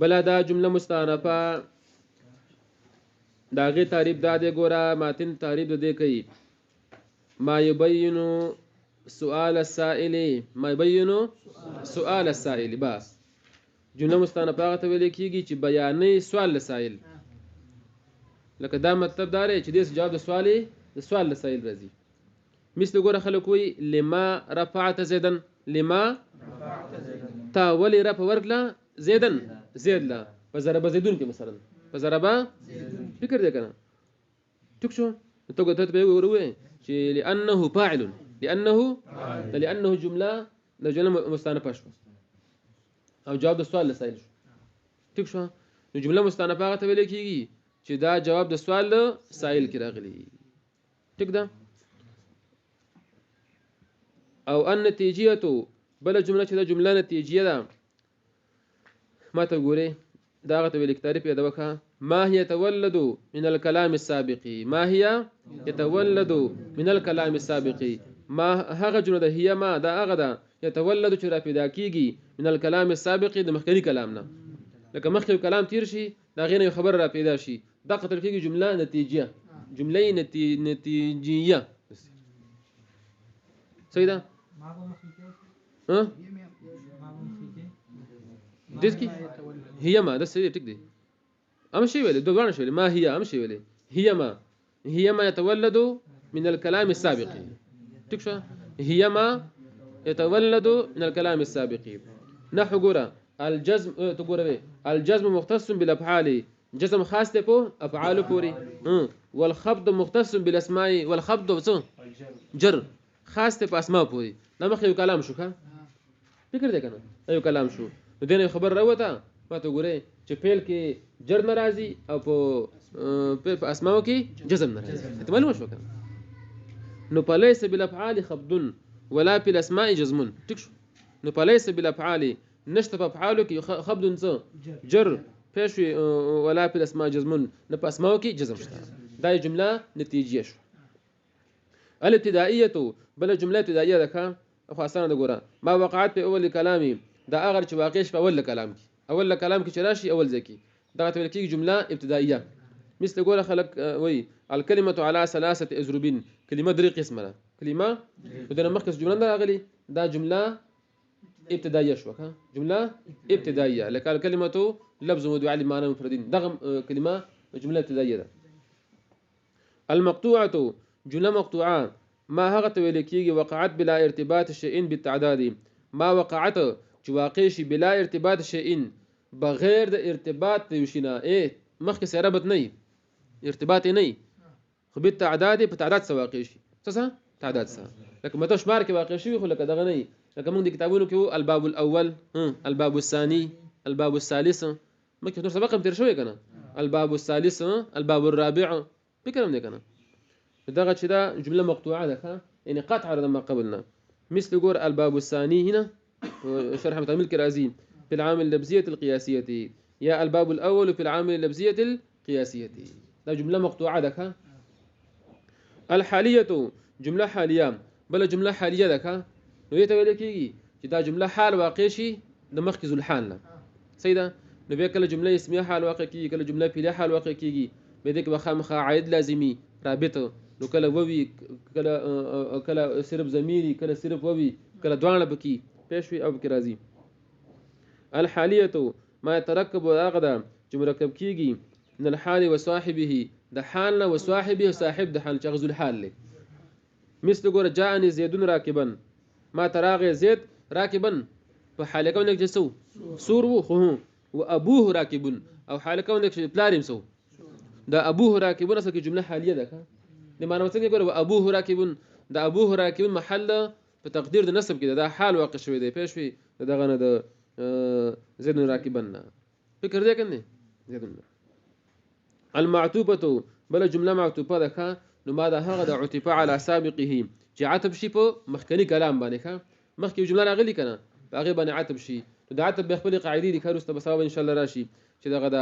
بلا دا جمله مستانفه داغه تعریف دا دی ګوره ماتن تعریف دې کوي ما يبين سؤال السائل ما يبين سؤال السائل بس جمله مستانفه هغه ته ویل کیږي چې بیانې سوال لسائل لکه دا مطلب دا دی چې دې جواب د سوال لسائل راځي مثل ګوره خلک وي لما رفعت زيدا لما تا ولي رفع ورکلا زيدا زيد لا فضرب زيدون کې مثلا فضرب فکر دې کنه ټیک شو ته ګوته به وروي چې لانه فاعل لانه جمله د جمله مستانفه شو او جواب د سوال لسائل شو ټیک شو نو جمله مستانفه هغه ته ویل کیږي چې دا جواب د سوال سائل کې راغلی ټیک ده او ان نتیجه بل جمله چې دا جمله نتیجه ده ما ته ګوري دا غته ویل تعریف یې دا وکړه ما هي يتولد من الكلام السابق ما هي يتولد من الكلام السابق ما هغه جمله ده هي ما دا هغه ده يتولد چې را پیدا کیږي من الكلام السابق د مخکنی کلام نه لکه مخکې کلام تیر شي دا غینه خبر را پیدا شي دا قطر کیږي جمله نتیجه جمله نتیجیه صحیح ده ها دسکی هي ما ده صحیح ټیک دی ام شي ویلې دوه شي ما هي ام شي ویلې هي ما يتولد من الكلام السابق ټیک شو هي ما يتولد من الكلام السابق نحو ګوره الجزم تقول الجزم مختص بالافعال جزم خاص ته په افعال پوری والخفض مختص بالاسماء والخفض جر خاص ته په اسماء پوری دا مخ یو کلام شو ښه فکر دې کنه یو کلام شو دنه خبر راوته ما ته ګوره چې فعل کې جر ناراضي او په اسماء کې جزم ناراضي ته معلومه شو کنه نو فليس بالافعال خفض ولا بالاسماء جزم ټیک شو نو فليس بالافعال نشته په افعالو کې خفض جر پېښوي ولا بالاسماء جزم نه په اسماء کې جزم شته دا جمله نتیجه شو الابتدائيه بل جمله ابتدائيه ده خو اسانه ده ګوره ما وقعت په اول کلامي دا اگر چې واقع شي په اول کلام کې چې راشي اول ځکه دا ته ویل کېږي جمله ابتدائيه مثل ګوره خلق وي الكلمه على ثلاثه اضرب کلمه درې قسمه ده کلمه ودنه مخکې جمله ده غلي دا جمله ابتدائيه شو جمله ابتدائيه لك الكلمه لفظ مدعى لمعنى مفردين دغم كلمه جمله ابتدائيه ده المقطوعه جمله مقطوعه ما هغه ویل کېږي وقعت بلا ارتباط شيء بالتعداد ما وقعت چې واقع شي بلا ارتباط شيء بغیر د ارتباط وشینا مخکې سره ربط نه ارتباط نه خو بالتعداد په تعداد سره واقع شي څه تعداد سره لکه مته شمار کې واقع شي خو لکه دغه نه لکه موږ د کتابونو کې الباب الاول الباب الثاني الباب الثالث مکه نور سبق هم تیر شوی کنه الباب الثالث الباب الرابع فکرم نه کنه دغه چې دا جمله مقطوعه ده يعني قطع على ما قبلنا مثل قول الباب الثاني هنا شرح متعمل كرازين في العامل اللفظية القياسية يا الباب الأول في العامل اللفظية القياسية ده جملة مقطوعة ده الحالية جملة حالية بل جملة حالية ده نو یته ویل کیږي چې دا جمله حال واقع شي د مخکې الحال نه سیدا نو بیا کله جمله اسمیه حال واقع کیږي کله جمله فعلیه حال واقع کیږي به دې کې بخامخ عائد لازمی رابط نو کله ووي کله صرف ضمیری کله صرف ووي کله دوانه بکی پېښوي او بکی راځي الحاليه ما يتركب هغه چې مرکب کیږي من الحال وصاحبه د حال نه وصاحبه صاحب د حال چغز الحال له مثل ګور جاءني زيد راكبا ما تراغ زيد راكبا فحال كونك جسو سور خو وابوه راكب او حال كونك بلارم سو دا ابوه راكب اصل کې جمله حاليه ده د معنی څنګه ګور ابوه راكب دا ابوه راكب محل په تقدیر د نسب کې دا حال واقع شوی دی پېښوي دغه نه د زيد راكبا فکر دې کنه زيد المعطوبه بل جمله معطوبه ده نو ما ده هغه د عطف على سابقه چې عطف شي په مخکنی کلام باندې ښه مخکې جمله راغلی کنه هغه باندې عطف شي نو د عطف به خپل قاعده دي کاروسته به سبب ان شاء الله راشي چې دغه د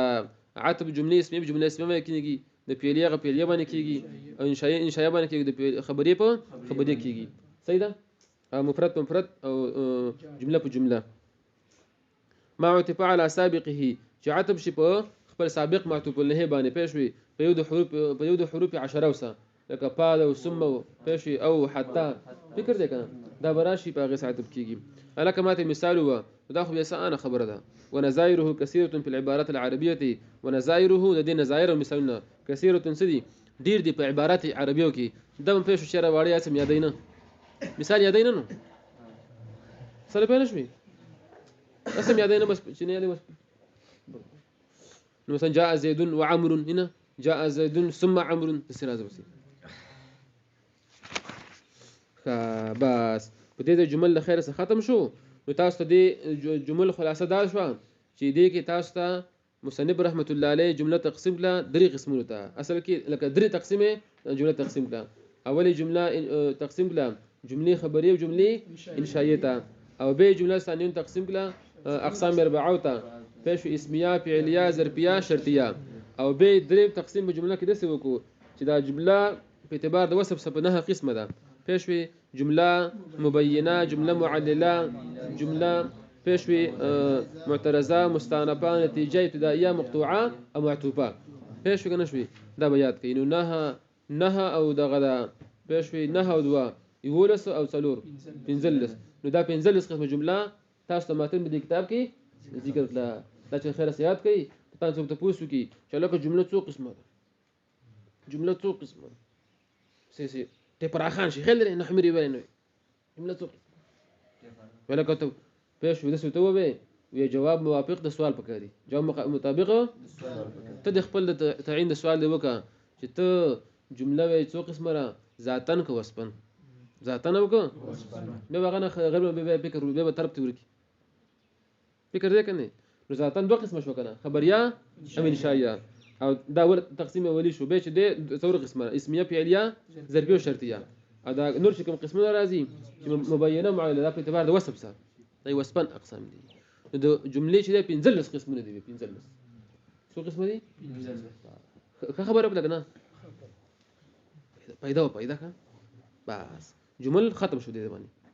عطف جمله اسمه جمله اسمه کېږي د پیلیه غ پیلیه باندې کېږي او انشاء باندې کېږي د خبرې په خبرې کېږي صحیح ده مفرد په مفرد او جمله په جمله ما عطف على سابقه چې عطف شي په خپل سابق معطوف الیه باندې پېښوي په یو د حروف 10 وسه لکه پاد او ثم پېښوي او حتی فکر دې کنه دا براشي په هغه عطف کیږي الکه ماته مثال و دا خو یې سانه خبره ده ونظائره كثيره في العبارات العربيه ونظائره د دې نظائر او مثالونه كثيره سدي ډیر دي په عبارات عربیو کې د هم پېښو شعر واړی اسم یادینه مثال یادینه نو سره پېښ شوی اسم یادینه بس چې نه یادې بس مثلا جاء زيد وعمر هنا جاء زيد ثم عمر تسير هذا بس بس په دې جمل خیر سره ختم شو نو تاسو ته دې جمل خلاصه دار شو چې دې کې تاسو ته مصنف رحمت الله علیه جمله تقسیم کړه درې قسمونه ته اصل کې لکه درې تقسیمه جمله تقسیم کړه اولی جمله تقسیم کړه جمله خبریه او جمله انشائیه ته او به جمله ثانیه تقسیم کړه اقسام اربعه ته پیش اسمیه فعلیه ظرفیه شرطیه او به درې تقسیم جمله کې دسه وکړو چې دا جمله په اعتبار د وصف سبنه قسمه ده پیشوي جمله مبینه جمله معلله جمله پیشوي معترضه مستانفه نتیجه ابتدائیه مقطوعه او معطوفه پیشوي کنه شوي دا بیات کینو نه او دغه دا پیشوي نه او دوا یولس او څلور پنځلس نو دا پنځلس قسمه جمله تاسو ته ماتن د کتاب کې ذکر کړه دا چې خیر سیات کوي تاسو ته پوښتنه کی چې لکه جمله څو قسمه ده جمله څو قسمه سي ته پراخان شي خل نه حمري ویني جمله څو ولکه ته پېښ وې دسه ته وې جواب موافق د سوال پکاري جواب مطابق ته د خپل تعین د سوال دی وکړه چې ته جمله وې څو قسمه را ذاتن کو وسپن ذاتن وکړه نو هغه نه غیر به فکر به طرف ته ورکی فکر دې کنه نو ذاتن دوه قسمه شو کنه خبريه او انشائيه او دا ور تقسیم اولی شو به چې د څور قسمه اسمیه فعلیه ظرفیه او شرطیه دا نور چې کوم قسمونه راځي چې مبینه معلله په اعتبار د وصف سره دا وصفن اقسام دي د جملې چې د 15 قسمونه دي 15 څو قسمه دي 15 خبره بل کنه پیدا کا بس جمل ختم شو دي باندې